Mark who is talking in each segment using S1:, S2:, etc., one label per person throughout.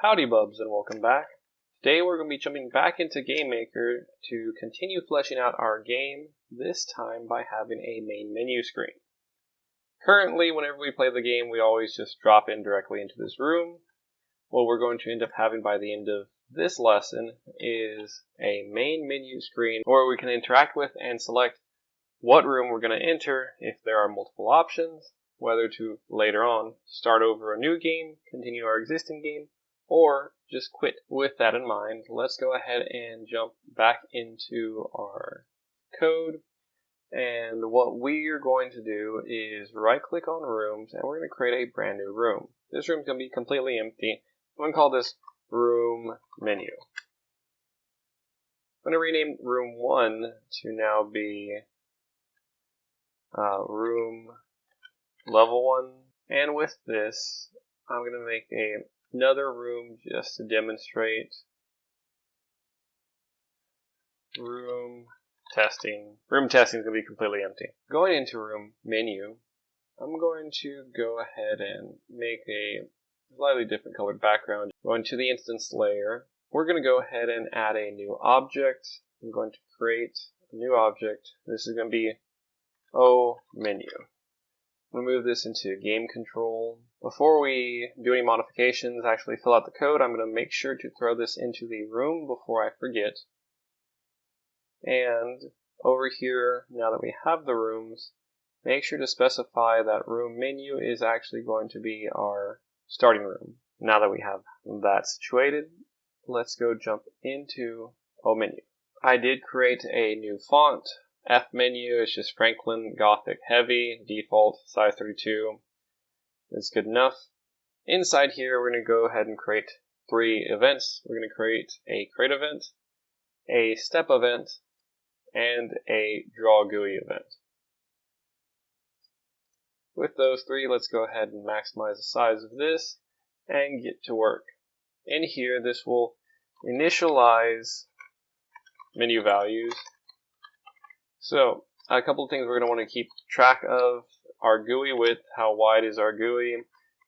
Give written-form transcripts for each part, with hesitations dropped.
S1: Howdy bubs and welcome back. Today we're going to be jumping back into Game Maker to continue fleshing out our game, this time by having a main menu screen. Currently, whenever we play the game, we always just drop in directly into this room. What we're going to end up having by the end of this lesson is a main menu screen where we can interact with and select what room we're going to enter if there are multiple options, whether to later on start over a new game, continue our existing game, or just quit. With that in mind, let's go ahead and jump back into our code. And what we're going to do is right click on rooms and we're going to create a brand new room. This room is going to be completely empty. I'm going to call this room menu. I'm going to rename room 1 to now be room level 1. And with this, I'm going to make another room just to demonstrate room testing. Room testing is going to be completely empty. Going into room menu, I'm going to go ahead and make a slightly different colored background. Going to the instance layer, we're going to go ahead and add a new object. I'm going to create a new object. This is going to be O menu. I'm going to move this into game control. Before we do any modifications, actually fill out the code, I'm going to make sure to throw this into the room before I forget. And over here, now that we have the rooms, make sure to specify that room menu is actually going to be our starting room. Now that we have that situated, let's go jump into O menu. I did create a new font. F menu is just Franklin Gothic Heavy, default, size 32. It's good enough. Inside here, we're going to go ahead and create 3 events. We're going to create a create event, a step event, and a draw GUI event. With those 3, let's go ahead and maximize the size of this and get to work. In here, this will initialize menu values. So, a couple of things we're going to want to keep track of. Our GUI width, how wide is our GUI?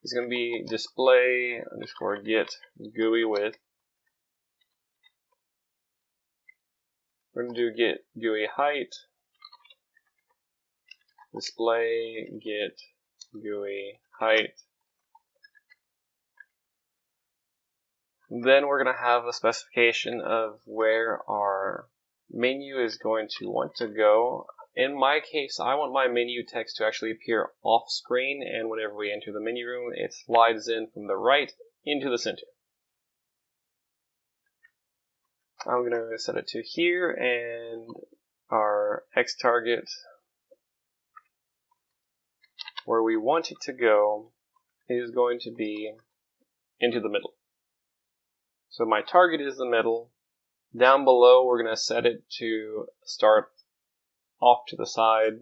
S1: It's going to be display underscore get GUI width. We're going to do get GUI height, display get GUI height. Then we're going to have a specification of where our menu is going to want to go. In my case, I want my menu text to actually appear off screen, and whenever we enter the menu room, it slides in from the right into the center. I'm going to set it to here, and our X target, where we want it to go, is going to be into the middle. So my target is the middle. Down below, we're going to set it to start off to the side.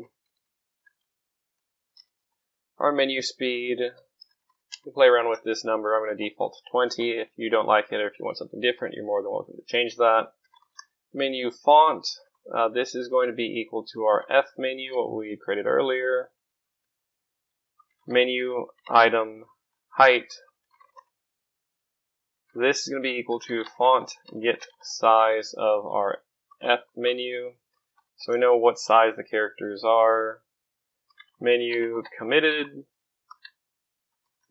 S1: Our menu speed, we play around with this number. I'm going to default to 20. If you don't like it or if you want something different, you're more than welcome to change that. Menu font, this is going to be equal to our F menu, what we created earlier. Menu item height. This is going to be equal to font get size of our F menu. So we know what size the characters are. Menu committed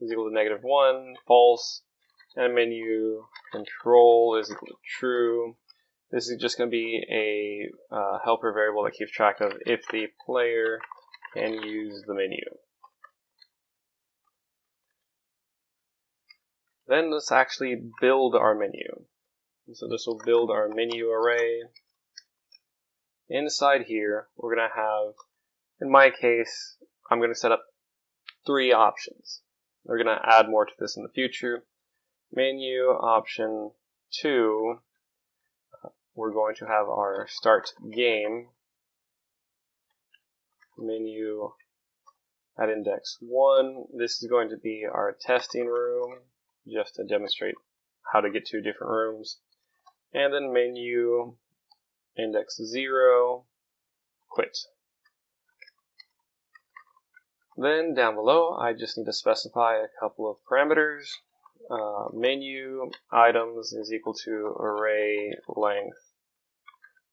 S1: is equal to -1, false. And menu control is equal to true. This is just going to be a helper variable that keeps track of if the player can use the menu. Then let's actually build our menu. So this will build our menu array. Inside here, we're going to have, in my case, I'm going to set up 3 options. We're going to add more to this in the future. Menu option 2, we're going to have our start game. Menu at index 1. This is going to be our testing room, just to demonstrate how to get to different rooms. And then menu index 0, quit. Then down below, I just need to specify a couple of parameters. menu items is equal to array length.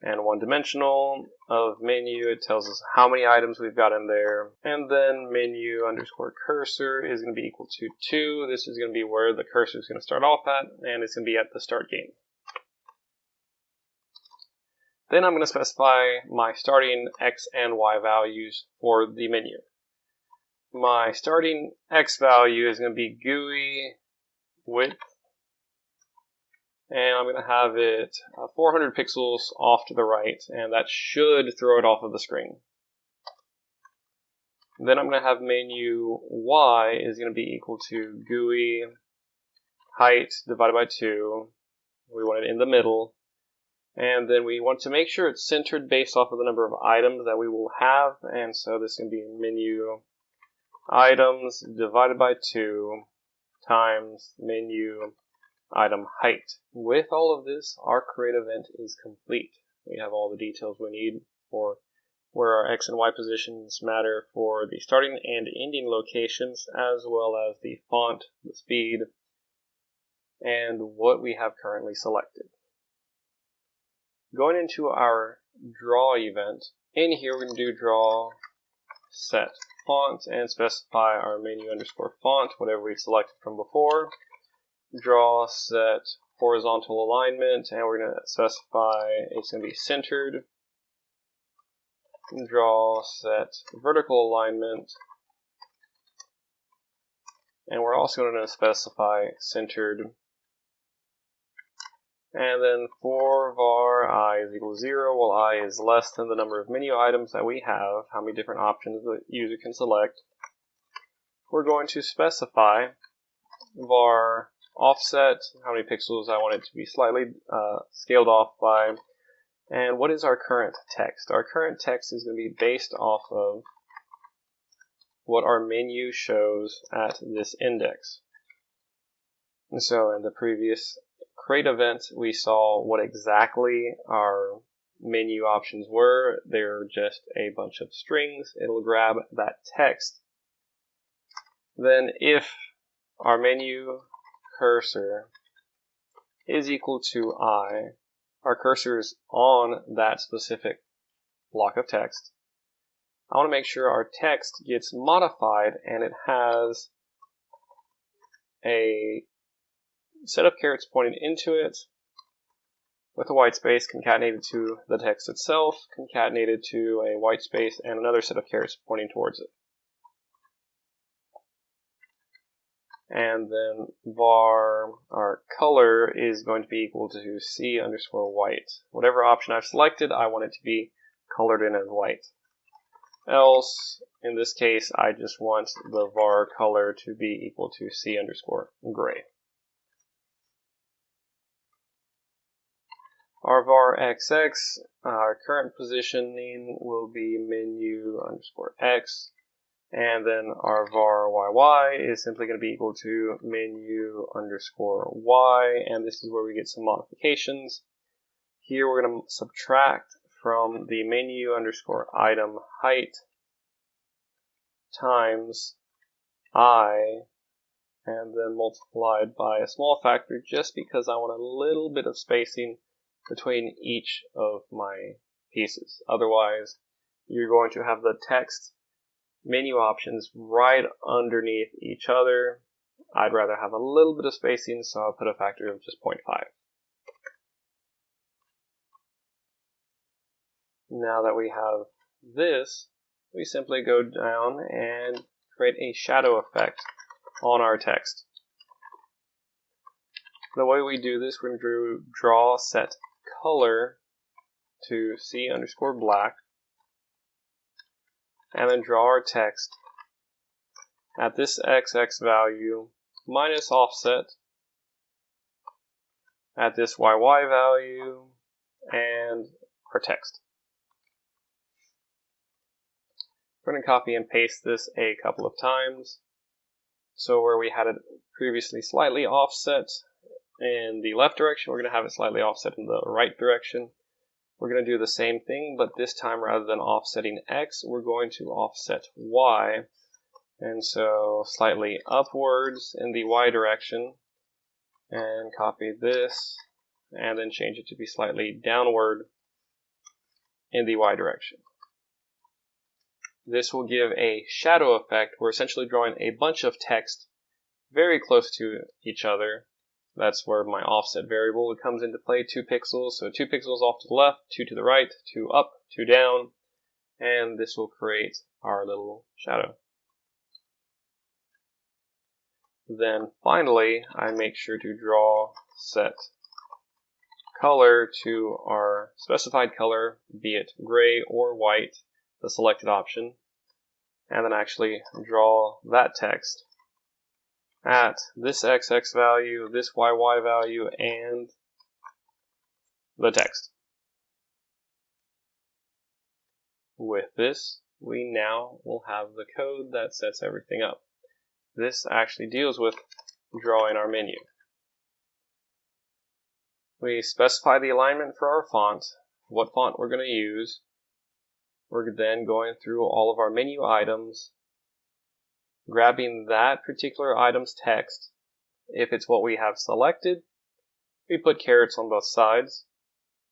S1: And one dimensional of menu, it tells us how many items we've got in there. And then menu underscore cursor is going to be equal to 2. This is going to be where the cursor is going to start off at, and it's going to be at the start game. Then I'm going to specify my starting x and y values for the menu. My starting x value is going to be GUI width, and I'm going to have it 400 pixels off to the right, and that should throw it off of the screen. Then I'm going to have menu y is going to be equal to GUI height divided by 2. We want it in the middle. And then we want to make sure it's centered based off of the number of items that we will have. And so this can be menu items divided by 2 times menu item height. With all of this, our create event is complete. We have all the details we need for where our X and Y positions matter for the starting and ending locations, as well as the font, the speed, and what we have currently selected. Going into our draw event, in here we're going to do draw set font and specify our menu underscore font, whatever we selected from before. Draw set horizontal alignment, and we're going to specify it's going to be centered. Draw set vertical alignment, and we're also going to specify centered. And then for var I is equal to 0, while I is less than the number of menu items that we have, how many different options the user can select, we're going to specify var offset, how many pixels I want it to be slightly scaled off by, and what is our current text. Our current text is going to be based off of what our menu shows at this index. And so in the previous create event, we saw what exactly our menu options were. They're just a bunch of strings. It'll grab that text. Then if our menu cursor is equal to I, our cursor is on that specific block of text, I want to make sure our text gets modified and it has a set of carets pointing into it with a white space concatenated to the text itself, concatenated to a white space and another set of carets pointing towards it. And then var, our color is going to be equal to C underscore white. Whatever option I've selected, I want it to be colored in as white. Else, in this case, I just want the var color to be equal to C underscore gray. Our var XX, our current positioning will be menu underscore X, and then our var YY is simply going to be equal to menu underscore Y, and this is where we get some modifications. Here we're going to subtract from the menu underscore item height times I, and then multiplied by a small factor just because I want a little bit of spacing between each of my pieces. Otherwise, you're going to have the text menu options right underneath each other. I'd rather have a little bit of spacing, so I'll put a factor of just 0.5. Now that we have this, we simply go down and create a shadow effect on our text. The way we do this, we're going to draw set color to C underscore black, and then draw our text at this XX value minus offset at this YY value and our text. We're going to copy and paste this a couple of times. So where we had it previously slightly offset in the left direction, we're going to have it slightly offset in the right direction. We're going to do the same thing, but this time rather than offsetting X, we're going to offset Y. And so slightly upwards in the Y direction, and copy this, and then change it to be slightly downward in the Y direction. This will give a shadow effect. We're essentially drawing a bunch of text very close to each other. That's where my offset variable comes into play, 2 pixels. So 2 pixels off to the left, 2 to the right, 2 up, 2 down, and this will create our little shadow. Then finally, I make sure to draw set color to our specified color, be it gray or white, the selected option, and then actually draw that text at this XX value, this YY value, and the text. With this, we now will have the code that sets everything up. This actually deals with drawing our menu. We specify the alignment for our font, what font we're going to use. We're then going through all of our menu items, grabbing that particular item's text. If it's what we have selected, we put carets on both sides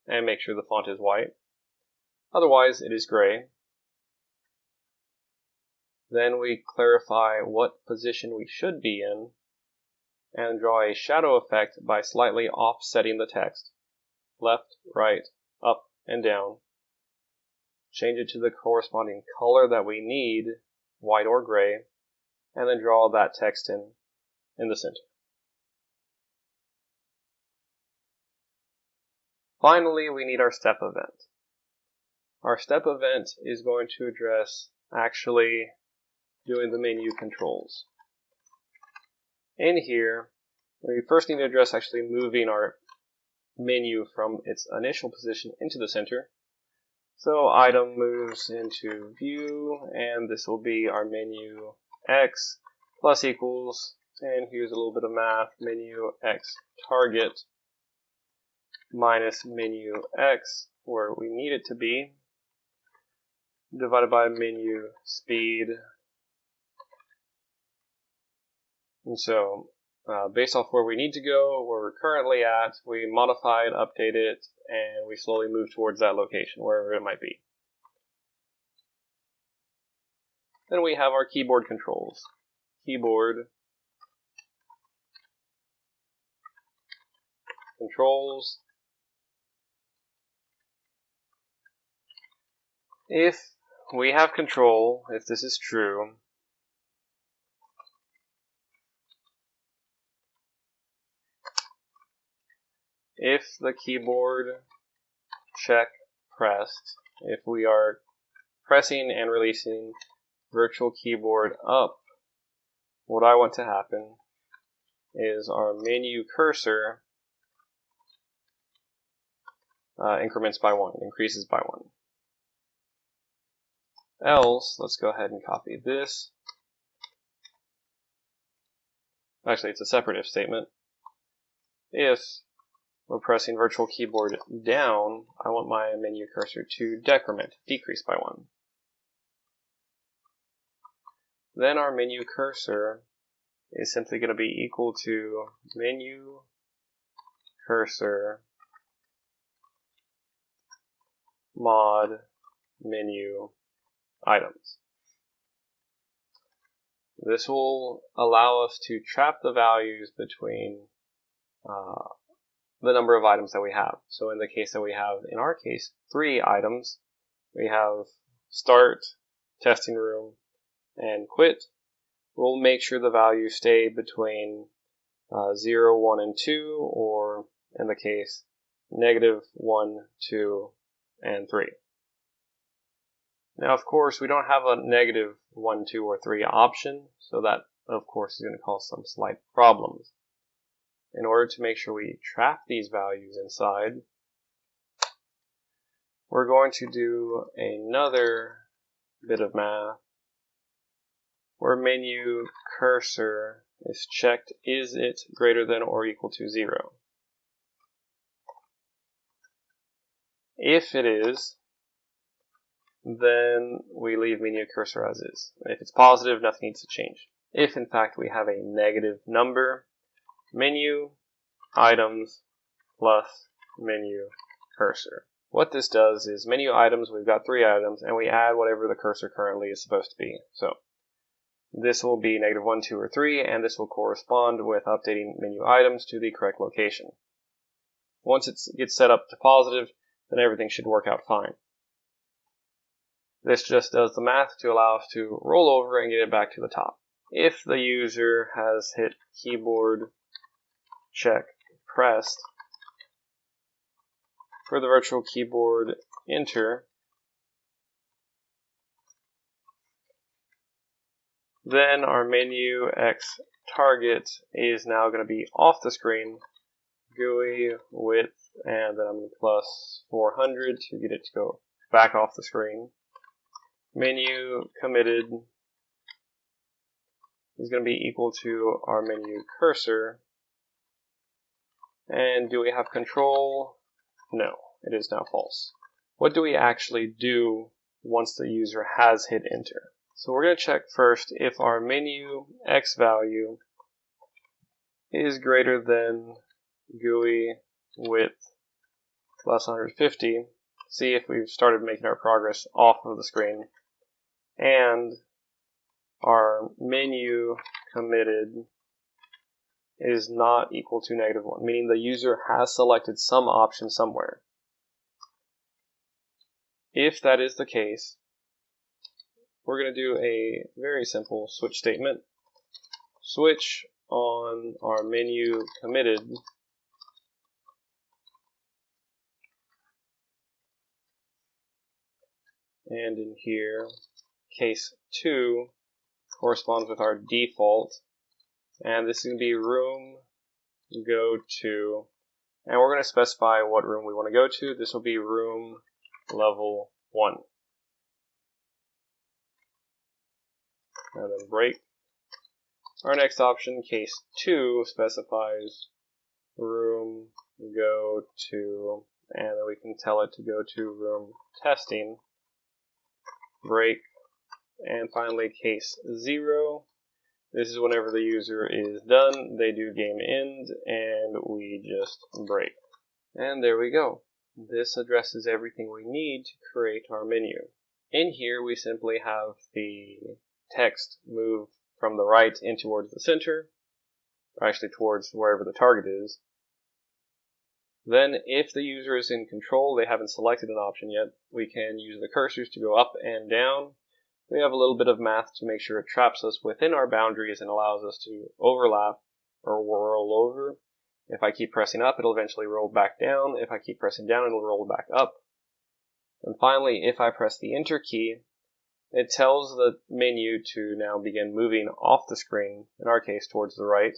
S1: and make sure the font is white. Otherwise, it is gray. Then we clarify what position we should be in and draw a shadow effect by slightly offsetting the text, left, right, up, and down. Change it to the corresponding color that we need, white or gray, and then draw that text in the center. Finally, we need our step event. Our step event is going to address actually doing the menu controls. In here, we first need to address actually moving our menu from its initial position into the center. So item moves into view, and this will be our menu X plus equals, and here's a little bit of math, menu X target minus menu X, where we need it to be, divided by menu speed. And so, based off where we need to go, where we're currently at, we modify it, update it, and we slowly move towards that location, wherever it might be. Then we have our keyboard controls. Keyboard controls. If we have control, if this is true, if the keyboard check pressed, if we are pressing and releasing virtual keyboard up, what I want to happen is our menu cursor increments by 1, increases by 1. Else, let's go ahead and copy this. Actually, it's a separate if statement. If we're pressing virtual keyboard down, I want my menu cursor to decrement, decrease by 1. Then our menu cursor is simply going to be equal to menu cursor mod menu items. This will allow us to trap the values between the number of items that we have. So in the case that we have, in our case, 3 items, we have start, testing room, and quit. We'll make sure the values stay between 0, 1, and 2, or in the case, negative 1, 2, and 3. Now, of course, we don't have a negative 1, 2, or 3 option, so that, of course, is going to cause some slight problems. In order to make sure we trap these values inside, we're going to do another bit of math where menu cursor is checked, is it greater than or equal to 0? If it is, then we leave menu cursor as is. If it's positive, nothing needs to change. If in fact we have a negative number, menu items plus menu cursor. What this does is menu items, we've got 3 items, and we add whatever the cursor currently is supposed to be. So this will be -1, 2, or 3, and this will correspond with updating menu items to the correct location. Once it gets set up to positive, then everything should work out fine. This just does the math to allow us to roll over and get it back to the top. If the user has hit keyboard check pressed for the virtual keyboard enter, then our menu X target is now going to be off the screen, GUI width, and then I'm going to plus 400 to get it to go back off the screen. Menu committed is going to be equal to our menu cursor. And do we have control? No, it is now false. What do we actually do once the user has hit enter? So we're going to check first if our menu X value is greater than GUI width plus 150. See if we've started making our progress off of the screen. And our menu committed is not equal to -1, meaning the user has selected some option somewhere. If that is the case, we're going to do a very simple switch statement. Switch on our menu committed and in here case 2 corresponds with our default, and this is going to be room go to, and we're going to specify what room we want to go to. This will be room level 1. And then break. Our next option, case 2, specifies room go to, and then we can tell it to go to room testing, break, and finally case 0. This is whenever the user is done, they do game end, and we just break. And there we go. This addresses everything we need to create our menu. In here, we simply have the text move from the right in towards the center, or actually towards wherever the target is. Then, if the user is in control, they haven't selected an option yet, we can use the cursors to go up and down. We have a little bit of math to make sure it traps us within our boundaries and allows us to overlap or roll over. If I keep pressing up, it'll eventually roll back down. If I keep pressing down, it'll roll back up. And finally, if I press the enter key, it tells the menu to now begin moving off the screen, in our case towards the right.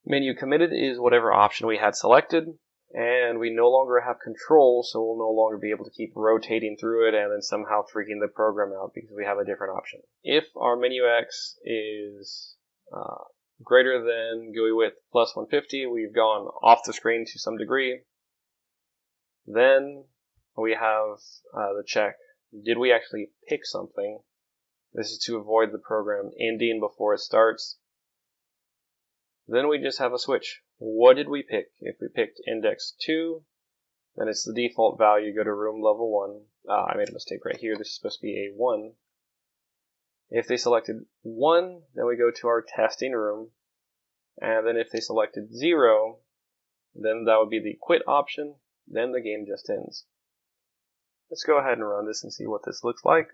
S1: Menu committed is whatever option we had selected, and we no longer have control, so we'll no longer be able to keep rotating through it and then somehow freaking the program out because we have a different option. If our menu X is greater than GUI width plus 150, we've gone off the screen to some degree. Then we have the check, did we actually pick something? This is to avoid the program ending before it starts. Then we just have a switch. What did we pick? If we picked index 2, then it's the default value, go to room level 1. I made a mistake right here, this is supposed to be a 1. If they selected 1, then we go to our testing room. And then if they selected 0, then that would be the quit option, then the game just ends. Let's go ahead and run this and see what this looks like.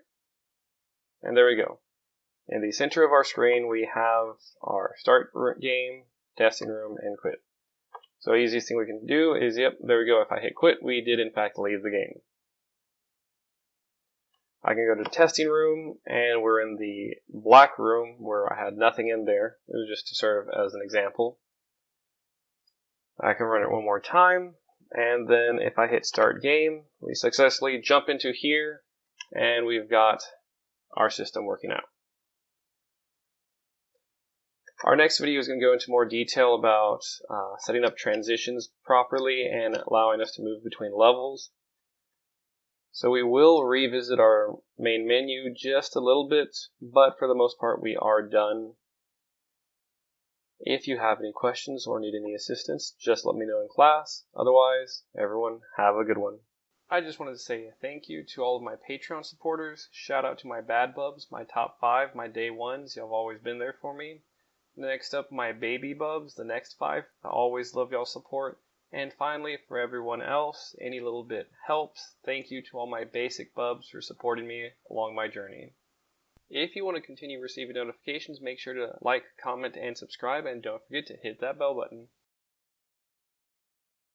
S1: And there we go. In the center of our screen, we have our start game, testing room, and quit. So the easiest thing we can do is, yep, there we go. If I hit quit, we did in fact leave the game. I can go to testing room, and we're in the black room where I had nothing in there. It was just to serve as an example. I can run it one more time, and then if I hit start game, we successfully jump into here, and we've got our system working out. Our next video is going to go into more detail about setting up transitions properly and allowing us to move between levels. So we will revisit our main menu just a little bit, but for the most part we are done. If you have any questions or need any assistance, just let me know in class. Otherwise, everyone, have a good one. I just wanted to say thank you to all of my Patreon supporters. Shout out to my bad bubs, my top 5, my day ones. Y'all have always been there for me. Next up, my baby bubs, the next 5. I always love y'all's support. And finally, for everyone else, any little bit helps. Thank you to all my basic bubs for supporting me along my journey. If you want to continue receiving notifications, make sure to like, comment, and subscribe, and don't forget to hit that bell button.